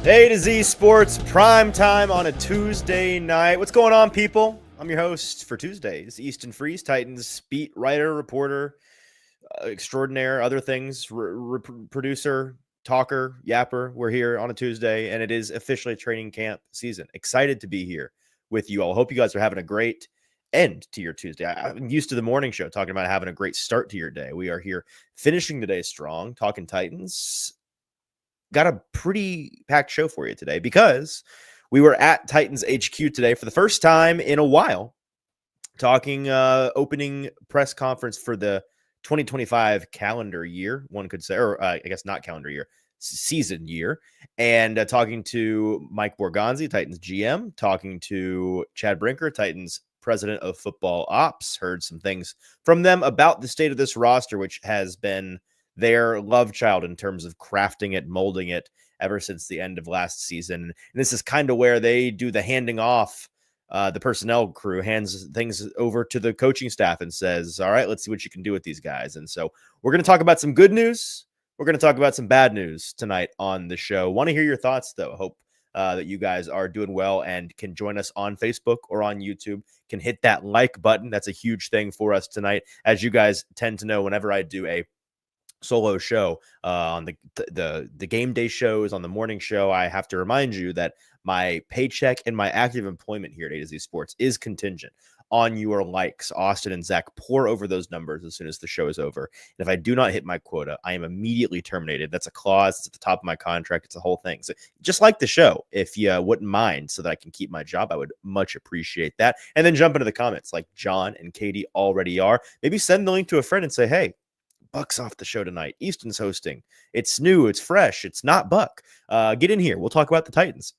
A to Z Sports prime time on a Tuesday night. What's going on, people? I'm your host for Tuesdays, Easton Freeze, Titans beat writer, reporter, extraordinaire, other things, producer, talker, yapper. We're here on a Tuesday, and it is officially training camp season. Excited to be here with you all. Hope you guys are having a great end to your Tuesday. I'm used to the morning show talking about having a great start to your day. We are here finishing the day strong, talking Titans. Got a pretty packed show for you today because we were at Titans HQ today for the first time in a while, talking opening press conference for the 2025 calendar year, one could say, or I guess not calendar year, season year, and talking to Mike Borgonzi, Titans GM, talking to Chad Brinker, Titans president of football ops, heard some things from them about the state of this roster, which has been their love child in terms of crafting it, molding it ever since the end of last season. And this is kind of where they do the handing off. The personnel crew hands things over to the coaching staff and says, all right, let's see what you can do with these guys. And so we're going to talk about some good news. We're going to talk about some bad news tonight on the show. Want to hear your thoughts, though. Hope that you guys are doing well and can join us on Facebook or on YouTube. Can hit that like button. That's a huge thing for us tonight. As you guys tend to know, whenever I do a solo show on the game day shows, on the morning show, I have to remind you that my paycheck and my active employment here at A to Z Sports is contingent on your likes. Austin and Zach pour over those numbers as soon as the show is over. And if I do not hit my quota, I am immediately terminated. That's a clause. It's at the top of my contract. It's a whole thing. So just like the show, if you wouldn't mind so that I can keep my job, I would much appreciate that. And then jump into the comments like John and Katie already are. Maybe send the link to a friend and say, hey, Buck's off the show tonight. Easton's hosting. It's new. It's fresh. It's not Buck. Get in here. We'll talk about the Titans.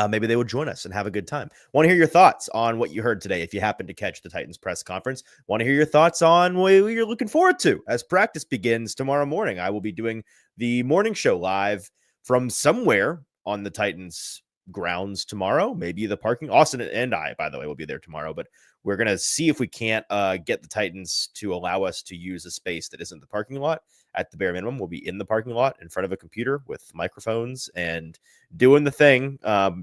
Maybe they will join us and have a good time. Want to hear your thoughts on what you heard today if you happen to catch the Titans press conference. Want to hear your thoughts on what you're looking forward to as practice begins tomorrow morning. I will be doing the morning show live from somewhere on the Titans grounds tomorrow. Maybe the parking. Austin and I, by the way, will be there tomorrow, but we're going to see if we can't get the Titans to allow us to use a space that isn't the parking lot. At the bare minimum, we'll be in the parking lot in front of a computer with microphones and doing the thing,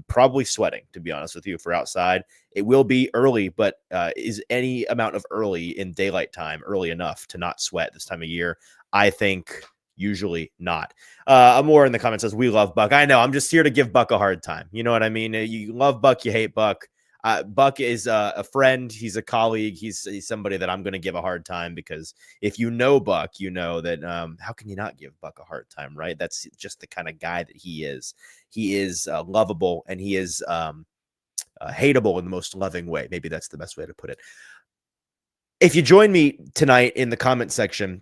probably sweating, to be honest with you, for outside. It will be early, but is any amount of early in daylight time early enough to not sweat this time of year? I think usually not. More in the comments says, we love Buck. I know, I'm just here to give Buck a hard time. You know what I mean? You love Buck, you hate Buck. Buck is a friend. He's a colleague. He's somebody that I'm going to give a hard time because if you know Buck, you know that how can you not give Buck a hard time, right? That's just the kind of guy that he is. He is lovable and he is hateable in the most loving way. Maybe that's the best way to put it. If you join me tonight in the comment section,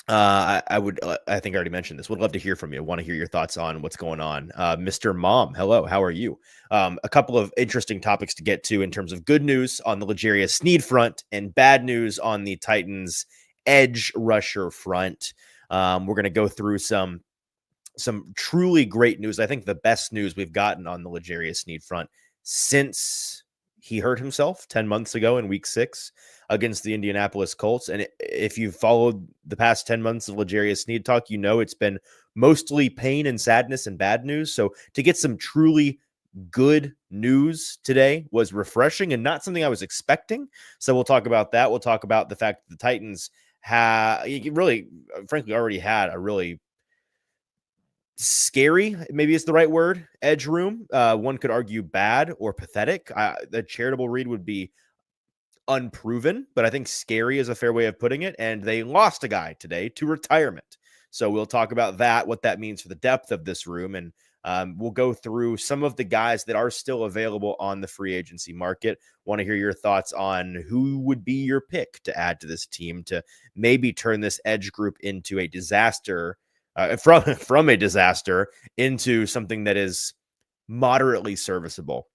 I would, I think I already mentioned this. Would love to hear from you. Want to hear your thoughts on what's going on. Mr. Mom, hello. How are you? A couple of interesting topics to get to in terms of good news on the L'Jarius Sneed front and bad news on the Titans edge rusher front. We're going to go through some truly great news. I think the best news we've gotten on the L'Jarius Sneed front since he hurt himself 10 months ago in week 6 against the Indianapolis Colts. And if you've followed the past 10 months of L'Jarius Sneed talk, you know it's been mostly pain and sadness and bad news. So to get some truly good news today was refreshing and not something I was expecting. So we'll talk about that. We'll talk about the fact that the Titans really, frankly, already had a really scary, maybe it's the right word, edge room. One could argue bad or pathetic. The charitable read would be unproven, but I think scary is a fair way of putting it. And they lost a guy today to retirement. So we'll talk about that, what that means for the depth of this room. And we'll go through some of the guys that are still available on the free agency market. Want to hear your thoughts on who would be your pick to add to this team to maybe turn this edge group into a disaster, from a disaster into something that is moderately serviceable.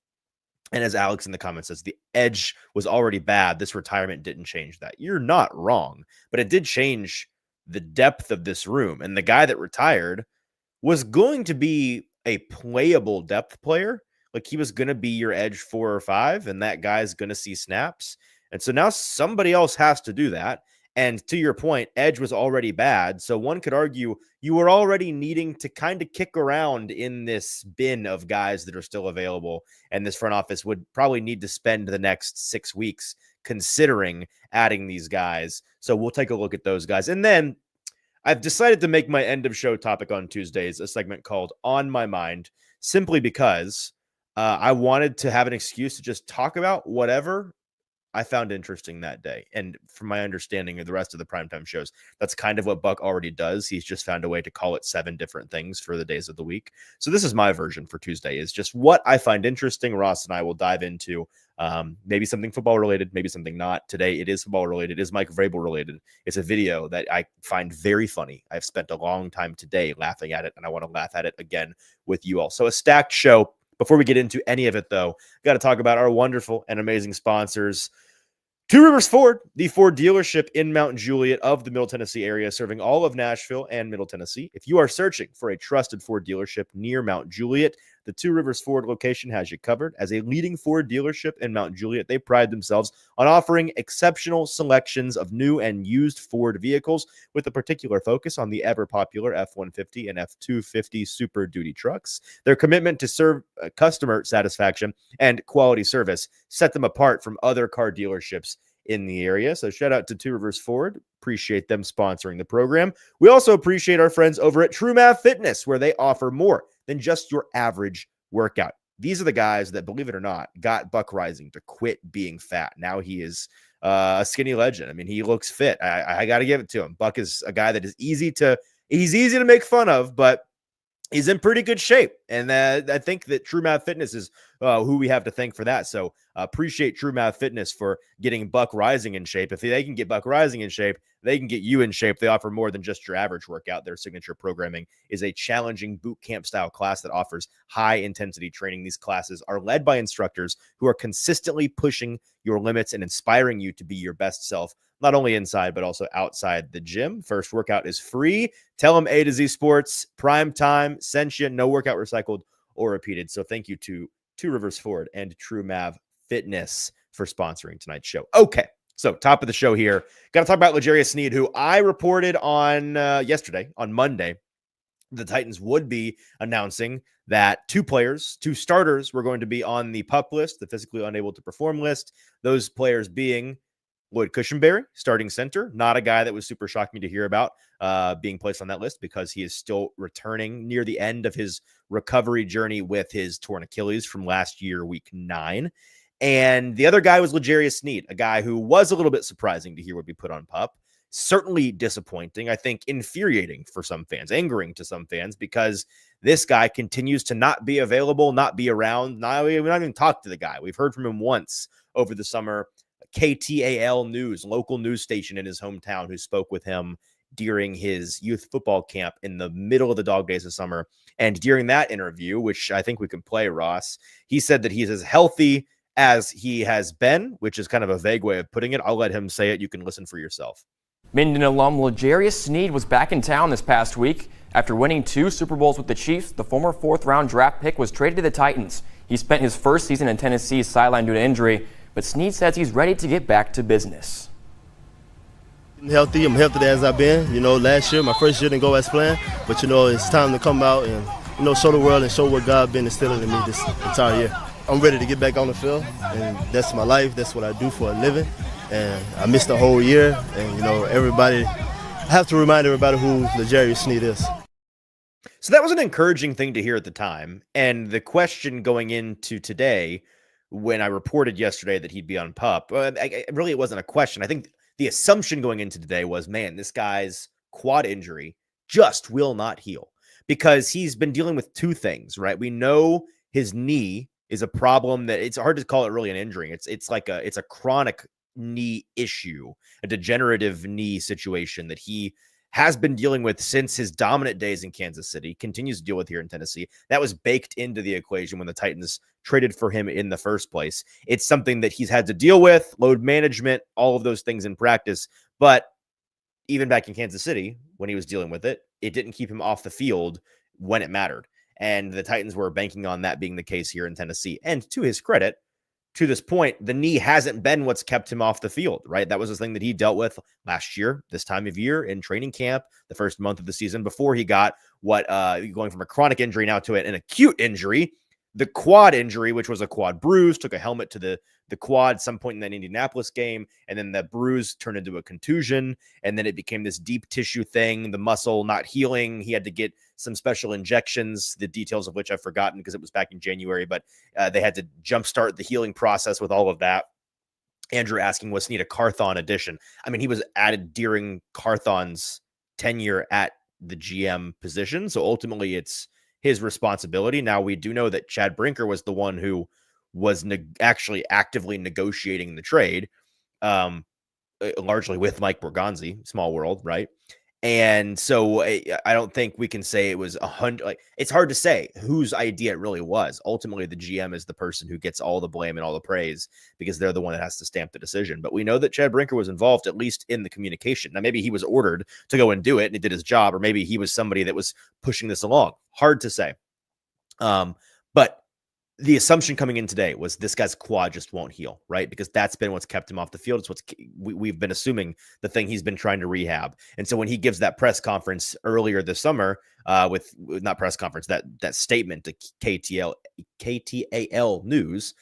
And as Alex in the comments says, the edge was already bad. This retirement didn't change that. You're not wrong, but it did change the depth of this room. And the guy that retired was going to be a playable depth player. Like he was going to be your edge 4 or 5, and that guy's going to see snaps. And so now somebody else has to do that. And to your point, edge was already bad. So one could argue you were already needing to kind of kick around in this bin of guys that are still available. And this front office would probably need to spend the next 6 weeks considering adding these guys. So we'll take a look at those guys. And then I've decided to make my end of show topic on Tuesdays a segment called On My Mind, simply because I wanted to have an excuse to just talk about whatever I found interesting that day. And from my understanding of the rest of the primetime shows, that's kind of what Buck already does. He's just found a way to call it 7 different things for the days of the week. So this is my version for Tuesday, is just what I find interesting. Ross and I will dive into maybe something football related, maybe something not. Today it is football related, it is Mike Vrabel related. It's a video that I find very funny. I've spent a long time today laughing at it, and I want to laugh at it again with you all. So a stacked show. Before we get into any of it, though, got to talk about our wonderful and amazing sponsors. Two Rivers Ford, the Ford dealership in Mount Juliet of the Middle Tennessee area, serving all of Nashville and Middle Tennessee. If you are searching for a trusted Ford dealership near Mount Juliet, the Two Rivers Ford location has you covered. As a leading Ford dealership in Mount Juliet, they pride themselves on offering exceptional selections of new and used Ford vehicles, with a particular focus on the ever-popular F-150 and F-250 Super Duty trucks. Their commitment to serve customer satisfaction and quality service set them apart from other car dealerships in the area. So shout out to Two Rivers Ford. Appreciate them sponsoring the program. We also appreciate our friends over at TrueMav Fitness, where they offer more than just your average workout. These are the guys that, believe it or not, got Buck Rising to quit being fat. Now he is a skinny legend. I mean, he looks fit. I got to give it to him. Buck is a guy that is easy to make fun of, but he's in pretty good shape. And I think that TrueMav Fitness is who we have to thank for that. So appreciate TrueMav Fitness for getting Buck Rising in shape. If they can get Buck Rising in shape, they can get you in shape. They offer more than just your average workout. Their signature programming is a challenging boot camp style class that offers high intensity training. These classes are led by instructors who are consistently pushing your limits and inspiring you to be your best self, not only inside, but also outside the gym. First workout is free. Tell them A to Z Sports, Prime Time, sent you, no workout recycled or repeated. So thank you to Two Rivers Ford and TrueMav Fitness for sponsoring tonight's show. Okay, so top of the show here. Got to talk about L'Jarius Sneed, who I reported on yesterday, on Monday. The Titans would be announcing that 2 starters were going to be on the PUP list, the physically unable to perform list. Those players being Lloyd Cushenberry, starting center, not a guy that was super shocking to hear about being placed on that list because he is still returning near the end of his recovery journey with his torn Achilles from last year, week 9. And the other guy was L'Jarius Sneed, a guy who was a little bit surprising to hear would be put on PUP. Certainly disappointing, I think infuriating for some fans, angering to some fans, because this guy continues to not be available, not be around. We've not even talked to the guy. We've heard from him once over the summer. KTAL News, local news station in his hometown, who spoke with him during his youth football camp in the middle of the dog days of summer. And during that interview, which I think we can play, Ross, he said that he's as healthy as he has been, which is kind of a vague way of putting it. I'll let him say it. You can listen for yourself. Minden alum L'Jarius Sneed was back in town this past week. After winning 2 Super Bowls with the Chiefs, the former 4th-round draft pick was traded to the Titans. He spent his first season in Tennessee's sideline due to injury, but Sneed says he's ready to get back to business. I'm healthy as I've been. Last year, my first year didn't go as planned, but it's time to come out and show the world and show what God been instilling in me this entire year. I'm ready to get back on the field, and that's my life. That's what I do for a living. And I missed a whole year, and I have to remind everybody who L'Jarius Sneed is. So that was an encouraging thing to hear at the time. And the question going into today, when I reported yesterday that he'd be on PUP, really it wasn't a question. I think the assumption going into today was, man, this guy's quad injury just will not heal, because he's been dealing with 2 things, right? We know his knee is a problem that it's hard to call it really an injury. It's a chronic knee issue, a degenerative knee situation that he has been dealing with since his dominant days in Kansas City, continues to deal with here in Tennessee. That was baked into the equation when the Titans traded for him in the first place. It's something that he's had to deal with, load management, all of those things in practice. But even back in Kansas City, when he was dealing with it, it didn't keep him off the field when it mattered. And the Titans were banking on that being the case here in Tennessee. And to his credit, to this point, the knee hasn't been what's kept him off the field, right? That was the thing that he dealt with last year, this time of year in training camp, the first month of the season before he got going from a chronic injury now to an acute injury, the quad injury, which was a quad bruise, took a helmet to the quad at some point in that Indianapolis game, and then the bruise turned into a contusion, and then it became this deep tissue thing, the muscle not healing. He had to get some special injections, the details of which I've forgotten because it was back in January, but they had to jumpstart the healing process with all of that. Andrew asking, was Sneed a Carthon addition? I mean, he was added during Carthon's tenure at the GM position, so ultimately it's his responsibility. Now, we do know that Chad Brinker was the one who was actually actively negotiating the trade, largely with Mike Borgonzi, small world, right? And so I don't think we can say it was 100. Like, it's hard to say whose idea it really was. Ultimately, the GM is the person who gets all the blame and all the praise because they're the one that has to stamp the decision. But we know that Chad Brinker was involved, at least in the communication. Now, maybe he was ordered to go and do it and he did his job, or maybe he was somebody that was pushing this along. Hard to say. But the assumption coming in today was this guy's quad just won't heal, right? Because that's been what's kept him off the field. It's what's we've been assuming the thing he's been trying to rehab. And so when he gives that press conference earlier this summer, with not press conference, that statement to KTAL News,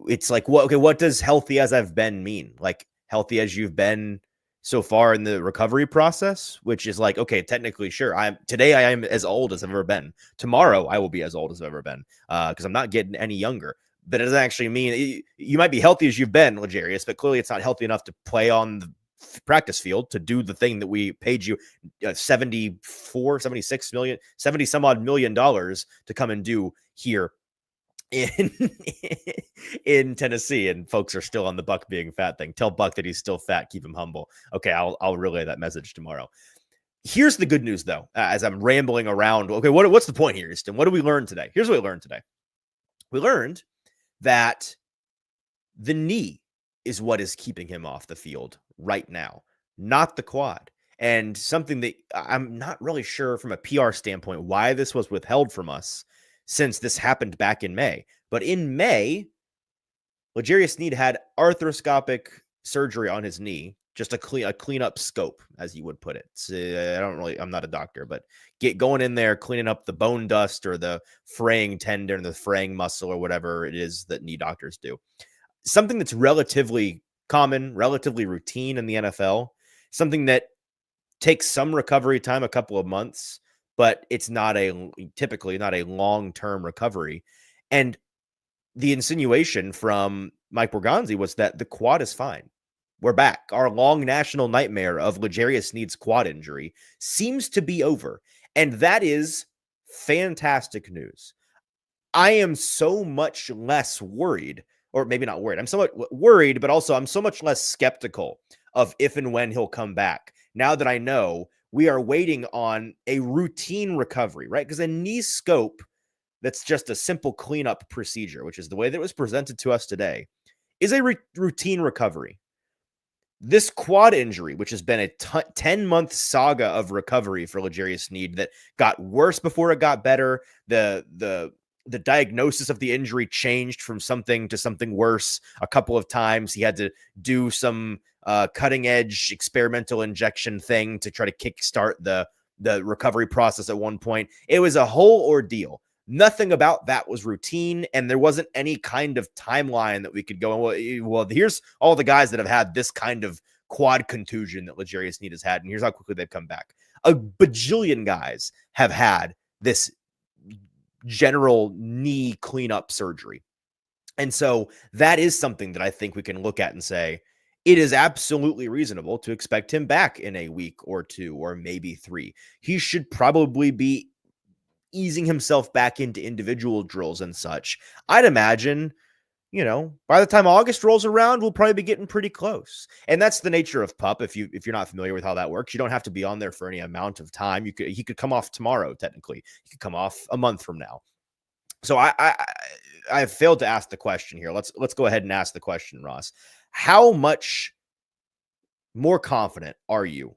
it's like, what does healthy as I've been mean? Like, healthy as you've been so far in the recovery process, which is like, okay, technically, sure. Today I am as old as I've ever been. Tomorrow I will be as old as I've ever been, because I'm not getting any younger. But it doesn't actually mean you might be healthy as you've been, L'Jarius, but clearly it's not healthy enough to play on the practice field to do the thing that we paid you 74, 76 million, 70 some odd $1 million to come and do here in Tennessee. And folks are still on the Buck being fat thing. Tell Buck that he's still fat. Keep him humble. Okay, I'll relay that message tomorrow. Here's the good news, though, as I'm rambling around. Okay, what's the point here, Easton? What did we learn today? Here's what we learned today. We learned that the knee is what is keeping him off the field right now, not the quad. And something that I'm not really sure from a PR standpoint why this was withheld from us, since this happened back in May. But in May, L'Jarius Sneed had arthroscopic surgery on his knee, just a cleanup scope, as you would put it. I'm not a doctor, but going in there, cleaning up the bone dust or the fraying tendon, the fraying muscle, or whatever it is that knee doctors do. Something that's relatively common, relatively routine in the NFL, something that takes some recovery time, a couple of months, but it's typically not a long-term recovery. And the insinuation from Mike Borgonzi was that the quad is fine. We're back. Our long national nightmare of L'Jarius Sneed's quad injury seems to be over. And that is fantastic news. I am so much less worried, or maybe not worried. I'm somewhat worried, but also I'm so much less skeptical of if and when he'll come back. Now that I know we are waiting on a routine recovery, right? Because a knee scope that's just a simple cleanup procedure, which is the way that it was presented to us today, is a routine recovery. This quad injury, which has been a 10-month saga of recovery for L'Jarius Sneed that got worse before it got better, the diagnosis of the injury changed from something to something worse a couple of times. He had to do some cutting edge experimental injection thing to try to kickstart the recovery process at one point. It was a whole ordeal. Nothing about that was routine, and there wasn't any kind of timeline that we could go, well, here's all the guys that have had this kind of quad contusion that L'Jarius Sneed has had, and here's how quickly they've come back. A bajillion guys have had this general knee cleanup surgery. And so that is something that I think we can look at and say, it is absolutely reasonable to expect him back in a week or two, or maybe 3. He should probably be easing himself back into individual drills and such. I'd imagine, by the time August rolls around, we'll probably be getting pretty close. And that's the nature of PUP. If you're not familiar with how that works, you don't have to be on there for any amount of time. He could come off tomorrow, technically. He could come off a month from now. So I've failed to ask the question here. Let's go ahead and ask the question, Ross. How much more confident are you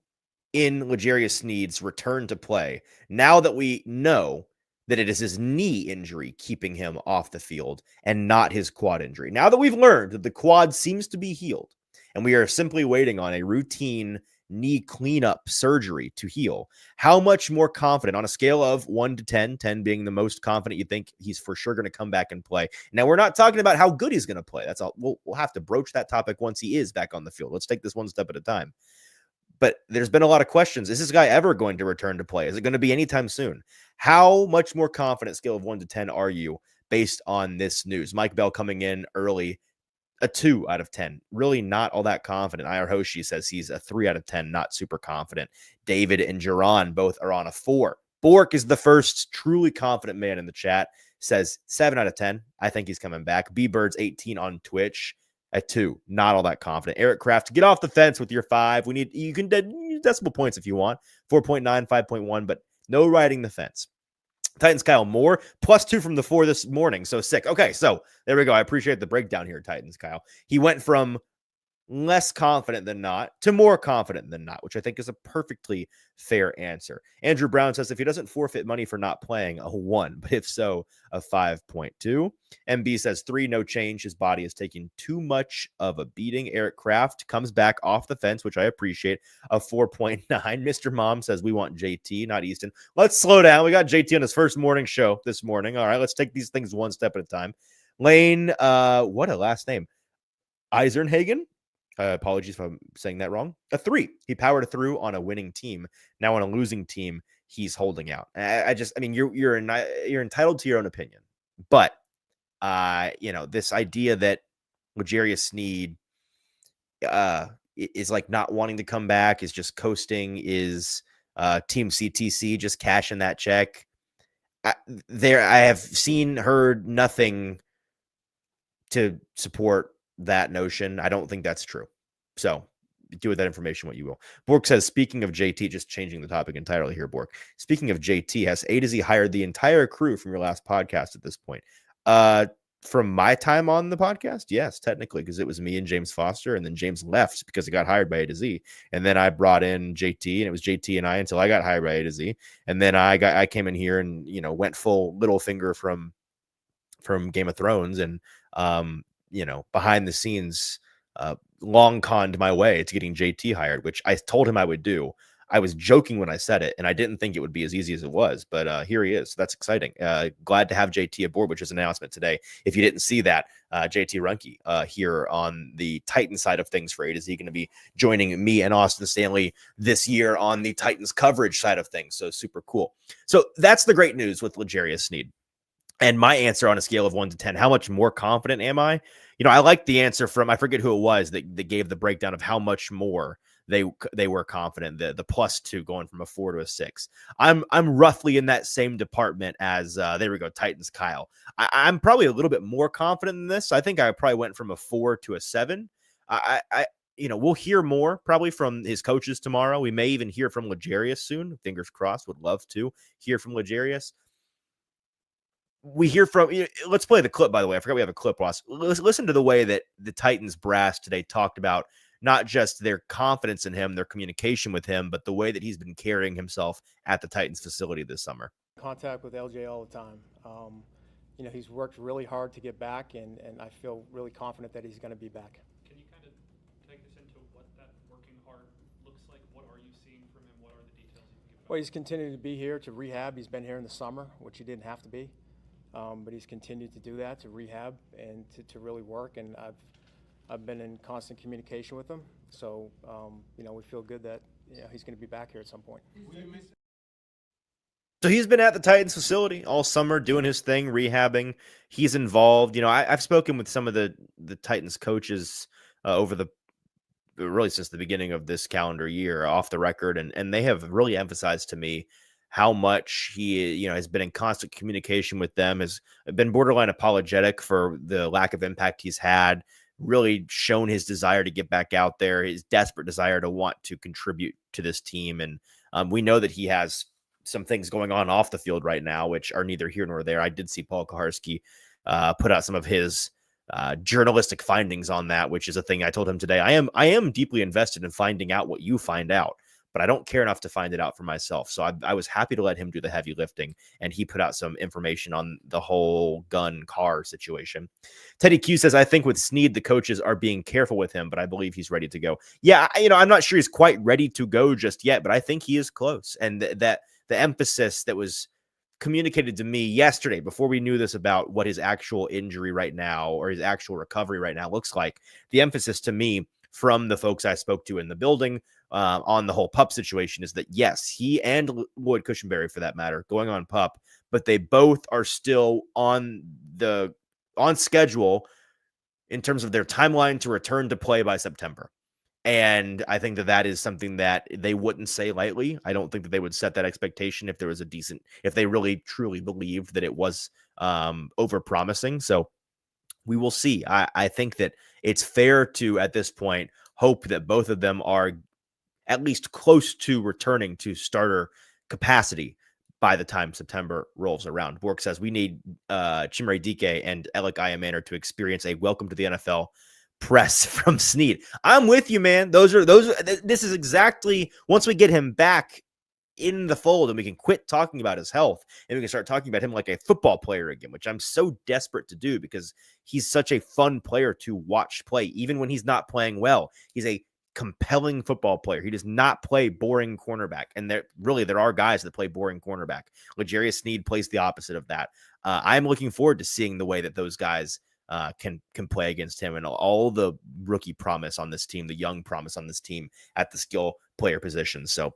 in L'Jarius Sneed's return to play now that we know that it is his knee injury keeping him off the field and not his quad injury. Now that we've learned that the quad seems to be healed and we are simply waiting on a routine knee cleanup surgery to heal, how much more confident on a scale of 1 to 10, 10 being the most confident you think he's for sure going to come back and play? Now, we're not talking about how good he's going to play. That's all. We'll have to broach that topic once he is back on the field. Let's take this one step at a time. But there's been a lot of questions. Is this guy ever going to return to play? Is it going to be anytime soon? How much more confident, scale of 1 to 10, are you based on this news? Mike Bell coming in early, a 2 out of 10. Really not all that confident. Ira Hoshi says he's a 3 out of 10, not super confident. David and Jaron both are on a 4. Bork is the first truly confident man in the chat, says 7 out of 10. I think he's coming back. B-Birds 18 on Twitch. At 2, not all that confident. Eric Kraft, get off the fence with your 5. You can decimal points if you want. 4.9, 5.1, but no riding the fence. Titans Kyle Moore, +2 from the 4 this morning, so sick. Okay, so there we go. I appreciate the breakdown here, Titans Kyle. He went from less confident than not to more confident than not, which I think is a perfectly fair answer. Andrew Brown says if he doesn't forfeit money for not playing, a 1, but if so, a 5.2. MB says 3, no change. His body is taking too much of a beating. Eric Kraft comes back off the fence, which I appreciate, a 4.9. Mr. Mom says we want JT, not Easton. Let's slow down. We got JT on his first morning show this morning. All right, let's take these things one step at a time. Lane, what a last name. Eisenhagen. Apologies if I'm saying that wrong. A 3. He powered through on a winning team. Now on a losing team, he's holding out. I mean, you're entitled to your own opinion, but this idea that L'Jarius Sneed is like not wanting to come back, is just coasting, is Team CTC just cashing that check. I have heard nothing to support that notion. I don't think that's true. So do with that information what you will. Bork says, speaking of JT, just changing the topic entirely here, Bork. Speaking of JT, has A to Z hired the entire crew from your last podcast at this point? From my time on the podcast, yes, technically, because it was me and James Foster, and then James left because he got hired by A to Z. And then I brought in JT, and it was JT and I until I got hired by A to Z. And then I came in here and, went full Littlefinger from Game of Thrones and, behind the scenes, long conned my way to getting JT hired, which I told him I would do. I was joking when I said it, and I didn't think it would be as easy as it was, but here he is. So that's exciting. Glad to have JT aboard, which is an announcement today. If you didn't see that, JT Runke here on the Titan side of things for A to Z, going to be joining me and Austin Stanley this year on the Titans coverage side of things. So super cool. So that's the great news with L'Jarius Sneed. And my answer on a scale of 1 to 10, how much more confident am I? I like the answer from, I forget who it was that gave the breakdown of how much more they were confident, the +2 going from a 4 to a 6. I'm roughly in that same department as there we go, Titans Kyle. I'm probably a little bit more confident in this. I think I probably went from a 4 to a 7. We'll hear more probably from his coaches tomorrow. We may even hear from L'Jarius soon. Fingers crossed. Would love to hear from L'Jarius. We hear from, let's play the clip, by the way. I forgot we have a clip, Ross. Listen to the way that the Titans brass today talked about not just their confidence in him, their communication with him, but the way that he's been carrying himself at the Titans facility this summer. Contact with LJ all the time. He's worked really hard to get back, and I feel really confident that he's going to be back. Can you kind of take us into what that working hard looks like? What are you seeing from him? What are the details you can give? Well, he's continued to be here to rehab. He's been here in the summer, which he didn't have to be. But he's continued to do that, to rehab and to really work. And I've been in constant communication with him. So, we feel good that he's going to be back here at some point. So he's been at the Titans facility all summer doing his thing, rehabbing. He's involved. I've spoken with some of the Titans coaches really since the beginning of this calendar year off the record. And they have really emphasized to me how much he, has been in constant communication with them, has been borderline apologetic for the lack of impact he's had, really shown his desire to get back out there, his desperate desire to want to contribute to this team. And we know that he has some things going on off the field right now, which are neither here nor there. I did see Paul Kaharski put out some of his journalistic findings on that, which is a thing I told him today. I am deeply invested in finding out what you find out. but I don't care enough to find it out for myself. So I was happy to let him do the heavy lifting, and he put out some information on the whole gun car situation. Teddy Q says, I think with Sneed, the coaches are being careful with him, but I believe he's ready to go. Yeah, I'm not sure he's quite ready to go just yet, but I think he is close. And that the emphasis that was communicated to me yesterday before we knew this about what his actual injury right now or his actual recovery right now looks like, the emphasis to me from the folks I spoke to in the building on the whole pup situation is that, yes, he and Lloyd Cushenberry, for that matter, going on pup, but they both are still on schedule in terms of their timeline to return to play by September. And I think that is something that they wouldn't say lightly. I don't think that they would set that expectation if they really truly believed that it was over promising. So we will see. I think that it's fair to, at this point, hope that both of them are at least close to returning to starter capacity by the time September rolls around. Bork says we need Chimere Dike and Alec Iamaner to experience a welcome to the NFL press from Sneed. I'm with you, man. This is exactly, once we get him back in the fold and we can quit talking about his health and we can start talking about him like a football player again, which I'm so desperate to do because he's such a fun player to watch play. Even when he's not playing well, he's a compelling football player. He does not play boring cornerback. And there are guys that play boring cornerback. L'Jarius Sneed plays the opposite of that. I'm looking forward to seeing the way that those guys can play against him and all the rookie promise on this team, the young promise on this team at the skill player position. So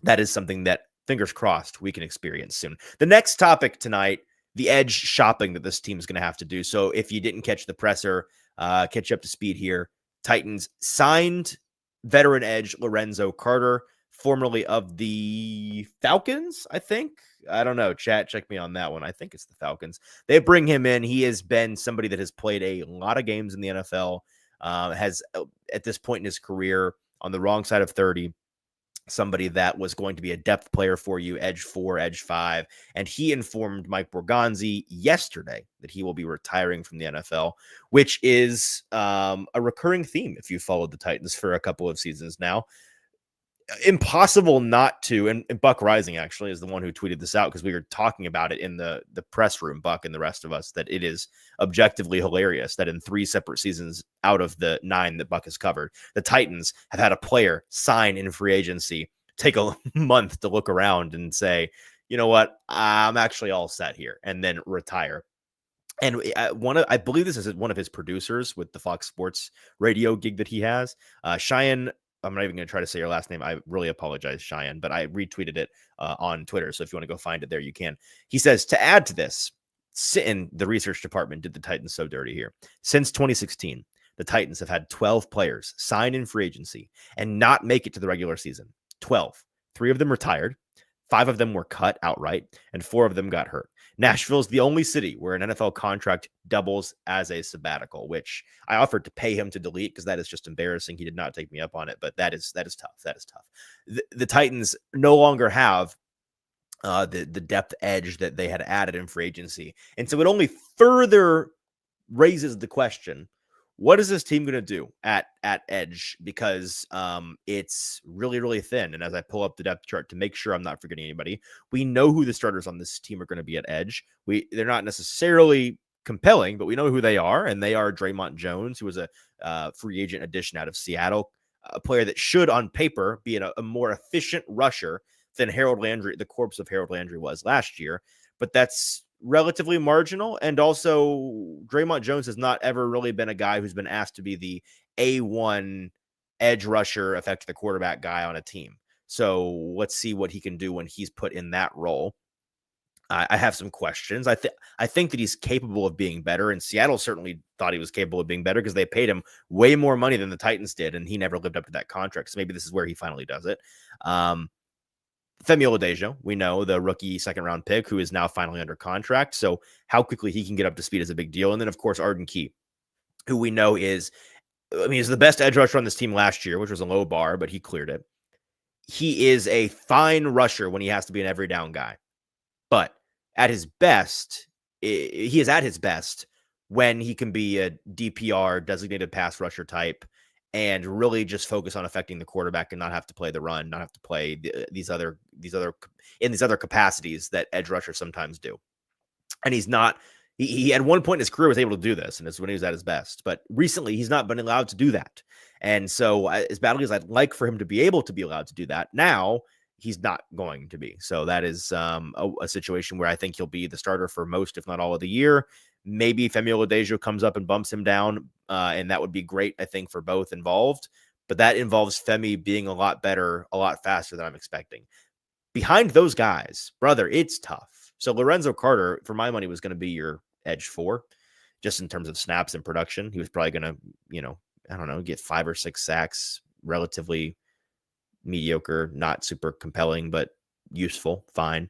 that is something that, fingers crossed, we can experience soon. The next topic tonight, the edge shopping that this team is going to have to do. So if you didn't catch the presser, catch up to speed here. Titans signed veteran edge Lorenzo Carter, formerly of the Falcons, I think. I don't know. Chat, check me on that one. I think it's the Falcons. They bring him in. He has been somebody that has played a lot of games in the NFL, has at this point in his career on the wrong side of 30, somebody that was going to be a depth player for you, edge 4, edge 5. And he informed Mike Borgonzi yesterday that he will be retiring from the NFL, which is a recurring theme if you followed the Titans for a couple of seasons now. Impossible not to, and Buck Rising actually is the one who tweeted this out because we were talking about it in the press room, Buck and the rest of us, that it is objectively hilarious that in 3 separate seasons out of the 9 that Buck has covered, the Titans have had a player sign in free agency, take a month to look around and say, you know what, I'm actually all set here, and then retire. And I believe this is one of his producers with the Fox Sports radio gig that he has, Cheyenne. I'm not even going to try to say your last name. I really apologize, Cheyenne, but I retweeted it on Twitter. So if you want to go find it there, you can. He says, to add to this, in the research department did the Titans so dirty here. Since 2016, the Titans have had 12 players sign in free agency and not make it to the regular season. 12. 3 of them retired. 5 of them were cut outright, and 4 of them got hurt. Nashville is the only city where an NFL contract doubles as a sabbatical, which I offered to pay him to delete because that is just embarrassing. He did not take me up on it, but that is tough. That is tough. The Titans no longer have the depth edge that they had added in free agency, and so it only further raises the question: what is this team going to do at edge? Because it's really, really thin. And as I pull up the depth chart to make sure I'm not forgetting anybody, we know who the starters on this team are going to be at edge. They're not necessarily compelling, but we know who they are. And they are Draymond Jones, who was a free agent addition out of Seattle, a player that should on paper be a more efficient rusher than Harold Landry, the corpse of Harold Landry was last year. But that's relatively marginal. And also Draymond Jones has not ever really been a guy who's been asked to be the A1 edge rusher, affect the quarterback guy on a team. So let's see what he can do when he's put in that role. I have some questions. I think that he's capable of being better, and Seattle certainly thought he was capable of being better because they paid him way more money than the Titans did, and he never lived up to that contract. So maybe this is where he finally does it. Femi Oladejo, we know, the rookie second-round pick who is now finally under contract. So how quickly he can get up to speed is a big deal. And then, of course, Arden Key, who we know is the best edge rusher on this team last year, which was a low bar, but he cleared it. He is a fine rusher when he has to be an every down guy. But at his best, he is at his best when he can be a DPR, designated pass rusher type, and really just focus on affecting the quarterback and not have to play the run, not have to play these other capacities that edge rushers sometimes do. And he's not. He at one point in his career was able to do this, and it's when he was at his best. But recently, he's not been allowed to do that. And so, as badly as I'd like for him to be able to be allowed to do that, now he's not going to be. So that is a situation where I think he'll be the starter for most, if not all, of the year. Maybe Femi Oladejo comes up and bumps him down, and that would be great, I think, for both involved. But that involves Femi being a lot better, a lot faster than I'm expecting. Behind those guys, brother, it's tough. So Lorenzo Carter, for my money, was going to be your edge 4, just in terms of snaps and production. He was probably going to, I don't know, get 5 or 6 sacks, relatively mediocre, not super compelling, but useful, fine.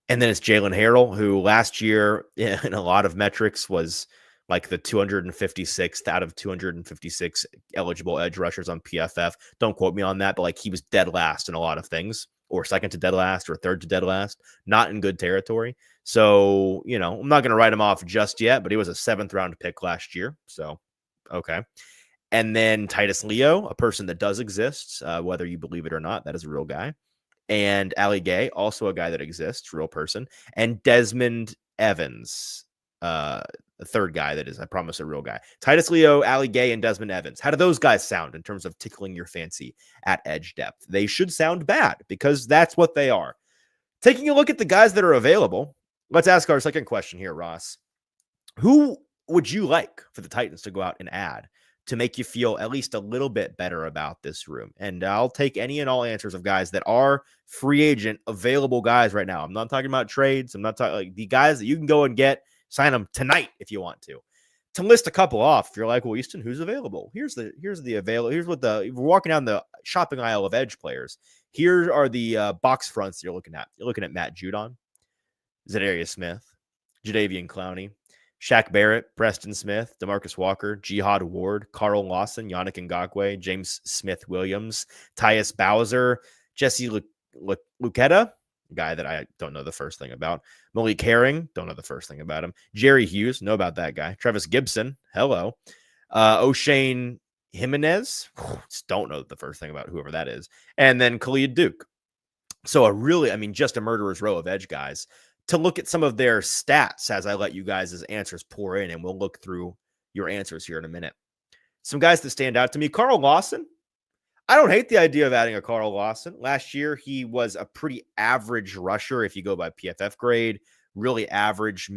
And then it's Jalen Harrell, who last year in a lot of metrics was like the 256th out of 256 eligible edge rushers on PFF. Don't quote me on that, but like he was dead last in a lot of things, or second to dead last, or third to dead last, not in good territory. So, I'm not going to write him off just yet, but he was a 7th round pick last year. So, okay. And then Titus Leo, a person that does exist, whether you believe it or not, that is a real guy. And Ali Gay, also a guy that exists, real person. And Desmond Evans, a third guy that is, I promise, a real guy. Titus Leo, Ali Gay, and Desmond Evans. How do those guys sound in terms of tickling your fancy at edge depth? They should sound bad, because that's what they are. Taking a look at the guys that are available, let's ask our second question here, Ross. Who would you like for the Titans to go out and add to make you feel at least a little bit better about this room? And I'll take any and all answers of guys that are free agent available guys right now. I'm not talking about trades. I'm not talking like the guys that you can go and get, sign them tonight if you want to. To list a couple off, if you're like, well, Easton, who's available? Here's the available. Here's what we're walking down the shopping aisle of edge players. Here are the box fronts you're looking at. You're looking at Matt Judon, L'Jarius Smith, Jadeveon Clowney, Shaq Barrett, Preston Smith, DeMarcus Walker, Jihad Ward, Carl Lawson, Yannick Ngakoue, James Smith-Williams, Tyus Bowser, Jesse Luketa, a guy that I don't know the first thing about, Malik Herring, don't know the first thing about him, Jerry Hughes, know about that guy, Travis Gibson, hello, O'Shane Jimenez, don't know the first thing about whoever that is, and then Khalid Duke. So just a murderer's row of edge guys. To look at some of their stats as I let you guys' answers pour in, and we'll look through your answers here in a minute. Some guys that stand out to me. Carl Lawson. I don't hate the idea of adding a Carl Lawson. Last year, he was a pretty average rusher if you go by PFF grade. Really average,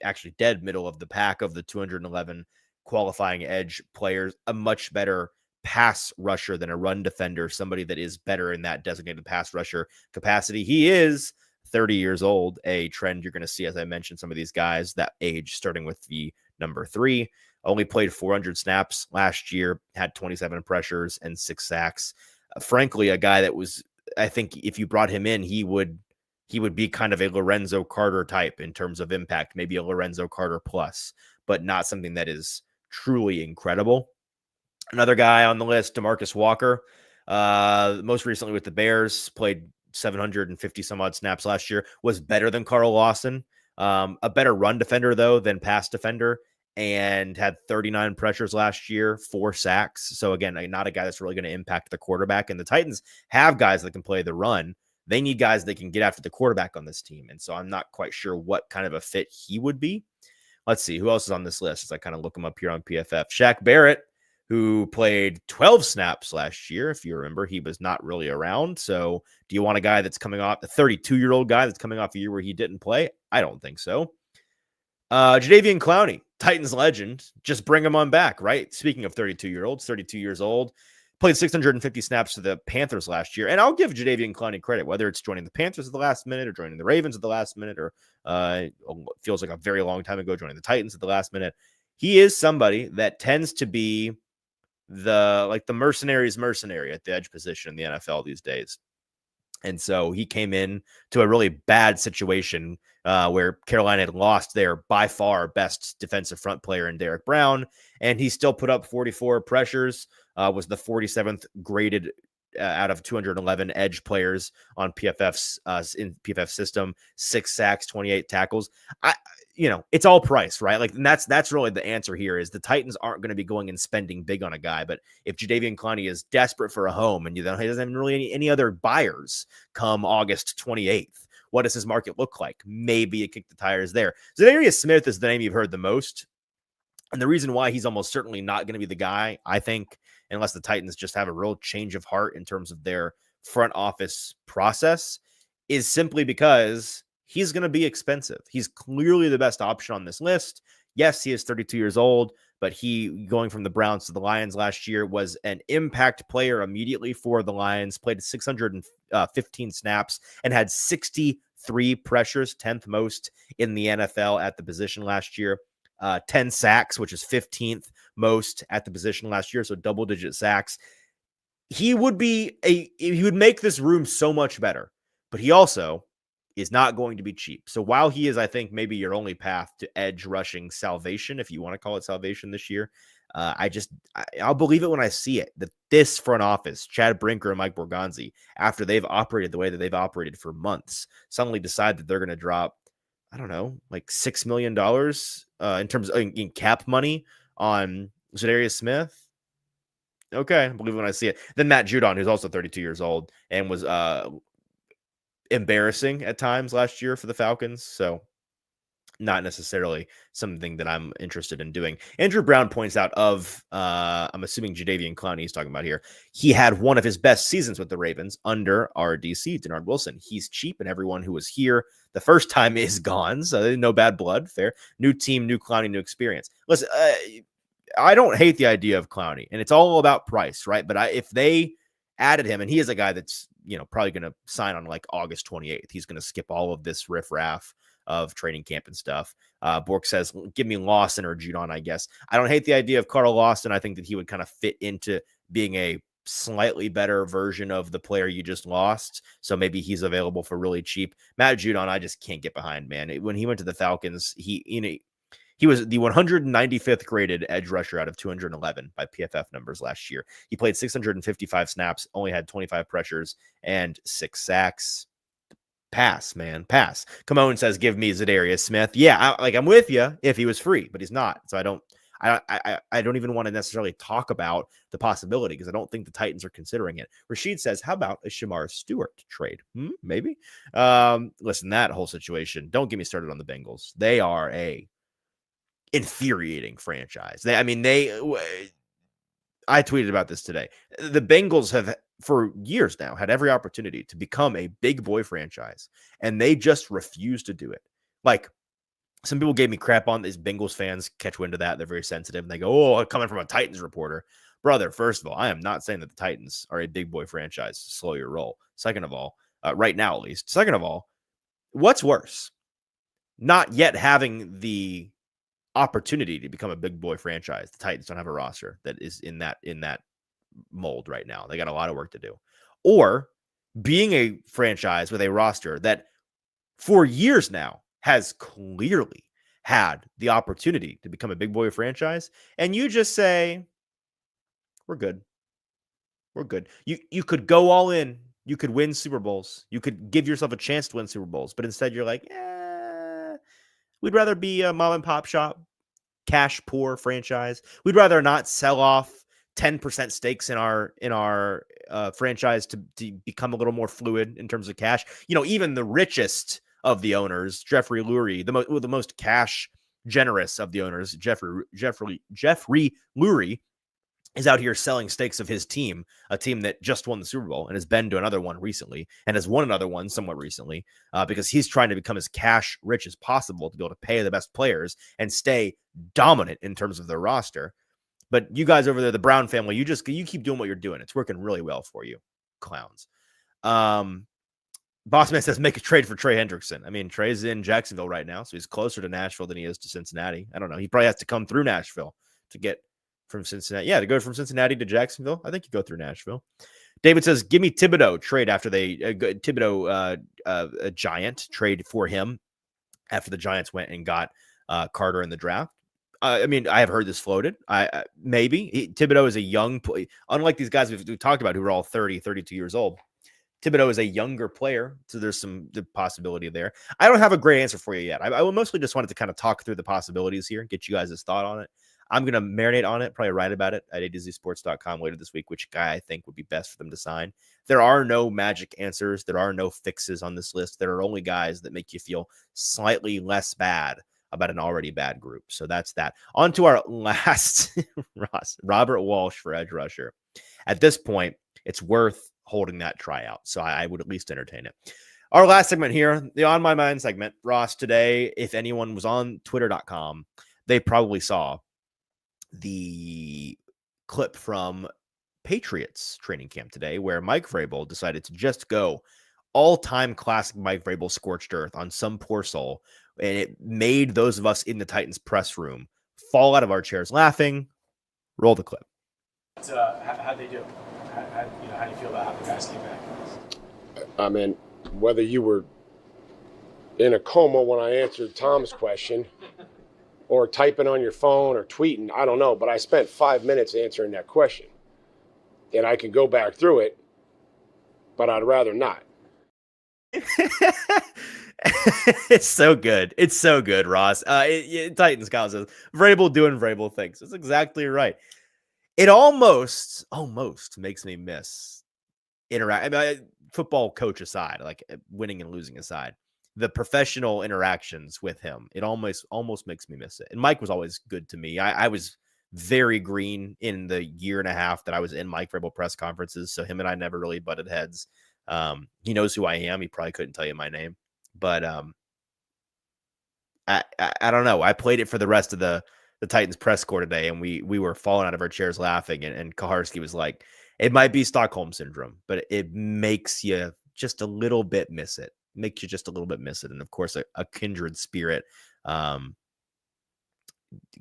actually dead middle of the pack of the 211 qualifying edge players. A much better pass rusher than a run defender, somebody that is better in that designated pass rusher capacity. He is 30 years old, a trend you're going to see, as I mentioned, some of these guys that age, starting with the number 3, only played 400 snaps last year, had 27 pressures and 6 sacks. Frankly, a guy that was, I think if you brought him in, he would be kind of a Lorenzo Carter type in terms of impact, maybe a Lorenzo Carter plus, but not something that is truly incredible. Another guy on the list, DeMarcus Walker, most recently with the Bears, played 750 some odd snaps last year, was better than Carl Lawson, a better run defender though than pass defender, and had 39 pressures last year, 4 sacks. So again, not a guy that's really going to impact the quarterback. And the Titans have guys that can play the run. They need guys that can get after the quarterback on this team. And so I'm not quite sure what kind of a fit he would be. Let's see who else is on this list as I kind of look him up here on PFF. Shaq Barrett, who played 12 snaps last year. If you remember, he was not really around. So do you want a guy that's coming off, a 32-year-old guy that's coming off a year where he didn't play? I don't think so. Jadeveon Clowney, Titans legend. Just bring him on back, right? Speaking of 32-year-olds, 32 years old, played 650 snaps to the Panthers last year. And I'll give Jadeveon Clowney credit, whether it's joining the Panthers at the last minute or joining the Ravens at the last minute, or feels like a very long time ago joining the Titans at the last minute. He is somebody that tends to be the mercenary's mercenary at the edge position in the NFL these days. And so he came in to a really bad situation where Carolina had lost their by far best defensive front player in Derek Brown, and he still put up 44 pressures, was the 47th graded out of 211 edge players on PFF's in PFF system, 6 sacks, 28 tackles. It's all price, right? Like, and that's really the answer here is the Titans aren't going to be going and spending big on a guy. But if Jadeveon Clowney is desperate for a home and he doesn't have really any other buyers come August 28th, what does his market look like? Maybe you kick the tires there. L'Jarius Smith is the name you've heard the most. And the reason why he's almost certainly not going to be the guy, I think, unless the Titans just have a real change of heart in terms of their front office process, is simply because he's going to be expensive. He's clearly the best option on this list. Yes, he is 32 years old, but he, going from the Browns to the Lions last year, was an impact player immediately for the Lions, played 615 snaps and had 63 pressures, 10th most in the NFL at the position last year. 10 sacks, which is 15th most at the position last year. So double-digit sacks. He would make this room so much better, but he also is not going to be cheap. So while he is, I think, maybe your only path to edge rushing salvation, if you want to call it salvation this year, I'll believe it when I see it, that this front office, Chad Brinker and Mike Borgonzi, after they've operated the way that they've operated for months, suddenly decide that they're going to drop, I don't know, like $6 million in terms of in cap money on L'Jarius Smith. Okay, I believe it when I see it. Then Matt Judon, who's also 32 years old and was embarrassing at times last year for the Falcons. So not necessarily something that I'm interested in doing. Andrew Brown points out I'm assuming Jadeveon Clowney he's talking about here. He had one of his best seasons with the Ravens under our DC, Denard Wilson. He's cheap, and everyone who was here the first time is gone. So no bad blood. Fair. New team, new Clowney, new experience. Listen, I don't hate the idea of Clowney, and it's all about price, right? But if they added him, and he is a guy that's probably going to sign on like August 28th. He's going to skip all of this riffraff of training camp and stuff. Bork says, give me Lawson or Judon, I guess. I don't hate the idea of Carl Lawson. I think that he would kind of fit into being a slightly better version of the player you just lost. So maybe he's available for really cheap. Matt Judon, I just can't get behind, man. When he went to the Falcons, he was the 195th graded edge rusher out of 211 by PFF numbers last year. He played 655 snaps, only had 25 pressures and 6 sacks. Pass, man, pass. Camone says, give me L'Jarius Smith. Yeah, I'm with you if he was free, but he's not. So I don't even want to necessarily talk about the possibility because I don't think the Titans are considering it. Rashid says, how about a Shamar Stewart trade? Maybe. Listen, that whole situation, don't get me started on the Bengals. They are a infuriating franchise. I tweeted about this today. The Bengals have, for years now, had every opportunity to become a big boy franchise, and they just refuse to do it. Like, some people gave me crap on these Bengals fans catch wind of that. They're very sensitive, and they go, oh, coming from a Titans reporter. Brother, first of all, I am not saying that the Titans are a big boy franchise. Slow your roll. Second of all, right now at least. Second of all, what's worse? Not yet having the opportunity to become a big boy franchise. The Titans don't have a roster that is in that mold right now. They got a lot of work to do. Or being a franchise with a roster that for years now has clearly had the opportunity to become a big boy franchise, and you just say, we're good. We're good. You could go all in. You could win Super Bowls. You could give yourself a chance to win Super Bowls, but instead you're like, we'd rather be a mom and pop shop, cash poor franchise. We'd rather not sell off 10% stakes in our franchise to become a little more fluid in terms of cash. Even the richest of the owners, Jeffrey Lurie, the most cash generous of the owners, Jeffrey Lurie, is out here selling stakes of his team, a team that just won the Super Bowl and has been to another one recently and has won another one somewhat recently because he's trying to become as cash rich as possible to be able to pay the best players and stay dominant in terms of their roster. But you guys over there, the Brown family, you keep doing what you're doing. It's working really well for you, clowns. Bossman says, make a trade for Trey Hendrickson. I mean, Trey's in Jacksonville right now, so he's closer to Nashville than he is to Cincinnati. I don't know. He probably has to come through Nashville to get from Cincinnati. Yeah, to go from Cincinnati to Jacksonville. I think you go through Nashville. David says, give me Thibodeau trade after Thibodeau, a Giant trade for him after the Giants went and got Carter in the draft. I mean, I have heard this floated. Maybe Thibodeau is a young player. Unlike these guys we've talked about who are all 30, 32 years old. Thibodeau is a younger player, so there's the possibility there. I don't have a great answer for you yet. I mostly just wanted to kind of talk through the possibilities here and get you guys' thought on it. I'm going to marinate on it, probably write about it at ADZsports.com later this week, which guy I think would be best for them to sign. There are no magic answers. There are no fixes on this list. There are only guys that make you feel slightly less bad about an already bad group. So that's that. On to our last, Ross, Robert Walsh for edge rusher. At this point, it's worth holding that tryout. So I would at least entertain it. Our last segment here, the On My Mind segment. Ross, today, if anyone was on twitter.com, they probably saw the clip from Patriots training camp today where Mike Vrabel decided to just go all-time classic Mike Vrabel scorched earth on some poor soul, and it made those of us in the Titans press room fall out of our chairs laughing. Roll the clip. How'd they do? How do you feel about how the guys came back? I mean, whether you were in a coma when I answered Tom's question or typing on your phone or tweeting, I don't know, but I spent 5 minutes answering that question. And I can go back through it, but I'd rather not. It's so good. It's so good, Ross. Titans Kyle says, Vrabel doing Vrabel things. That's exactly right. It almost makes me miss interact. I mean, football coach aside, like winning and losing aside, the professional interactions with him, it almost makes me miss it. And Mike was always good to me. I was very green in the year and a half that I was in Mike Vrabel press conferences. So him and I never really butted heads. He knows who I am. He probably couldn't tell you my name, but I don't know. I played it for the rest of the Titans press corps today, and we were falling out of our chairs laughing. And Kaharski was like, it might be Stockholm syndrome, but it makes you just a little bit miss it. Makes you just a little bit miss it. And of course, a kindred spirit,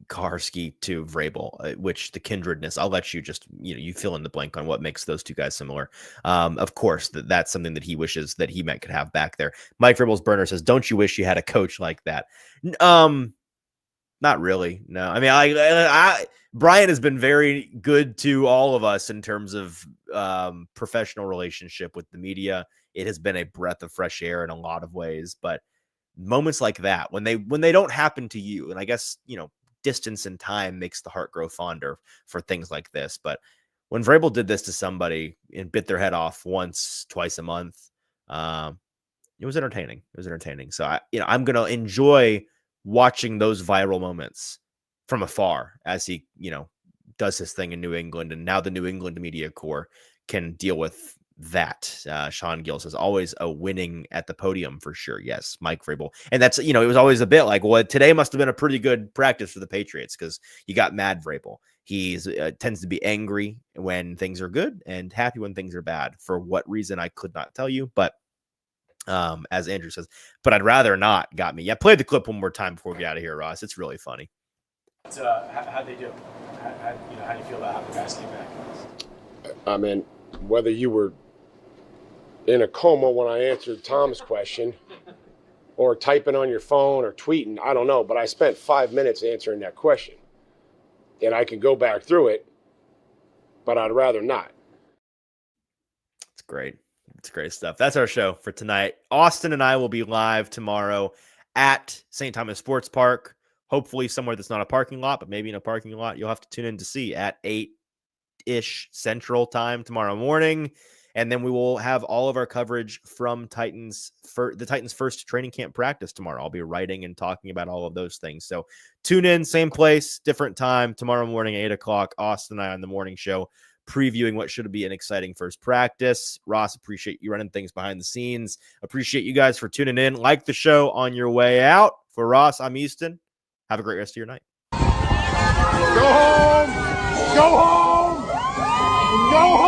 Kaharski to Vrabel, which the kindredness, I'll let you just, you fill in the blank on what makes those two guys similar. Of course, that's something that he wishes that he could have back there. Mike Vrabel's burner says, don't you wish you had a coach like that? Not really. No, I mean, Brian has been very good to all of us in terms of professional relationship with the media. It has been a breath of fresh air in a lot of ways, but moments like that, when they don't happen to you, and I guess, distance and time makes the heart grow fonder for things like this. But when Vrabel did this to somebody and bit their head off once, twice a month, it was entertaining. It was entertaining. So I'm going to enjoy watching those viral moments from afar as he, does his thing in New England. And now the New England media corps can deal with that. Sean Gill says, always a winning at the podium for sure. Yes, Mike Vrabel. And that's, it was always a bit like, well, today must have been a pretty good practice for the Patriots because you got mad Vrabel. He's tends to be angry when things are good and happy when things are bad. For what reason, I could not tell you, but as Andrew says, but I'd rather not got me. Yeah, play the clip one more time before we get out of here, Ross. It's really funny. How'd they do? How do you feel about how the guys came back? I mean, whether you were in a coma when I answered Tom's question or typing on your phone or tweeting, I don't know, but I spent 5 minutes answering that question. And I can go back through it, but I'd rather not. It's great. It's great stuff. That's our show for tonight. Austin and I will be live tomorrow at St. Thomas Sports Park. Hopefully somewhere that's not a parking lot, but maybe in a parking lot you'll have to tune in to see at 8-ish Central Time tomorrow morning. And then we will have all of our coverage from the Titans' first training camp practice tomorrow. I'll be writing and talking about all of those things. So tune in, same place, different time, tomorrow morning, 8 o'clock. Austin and I on the morning show, previewing what should be an exciting first practice. Ross, appreciate you running things behind the scenes. Appreciate you guys for tuning in. Like the show on your way out. For Ross, I'm Easton. Have a great rest of your night. Go home! Go home! Go home!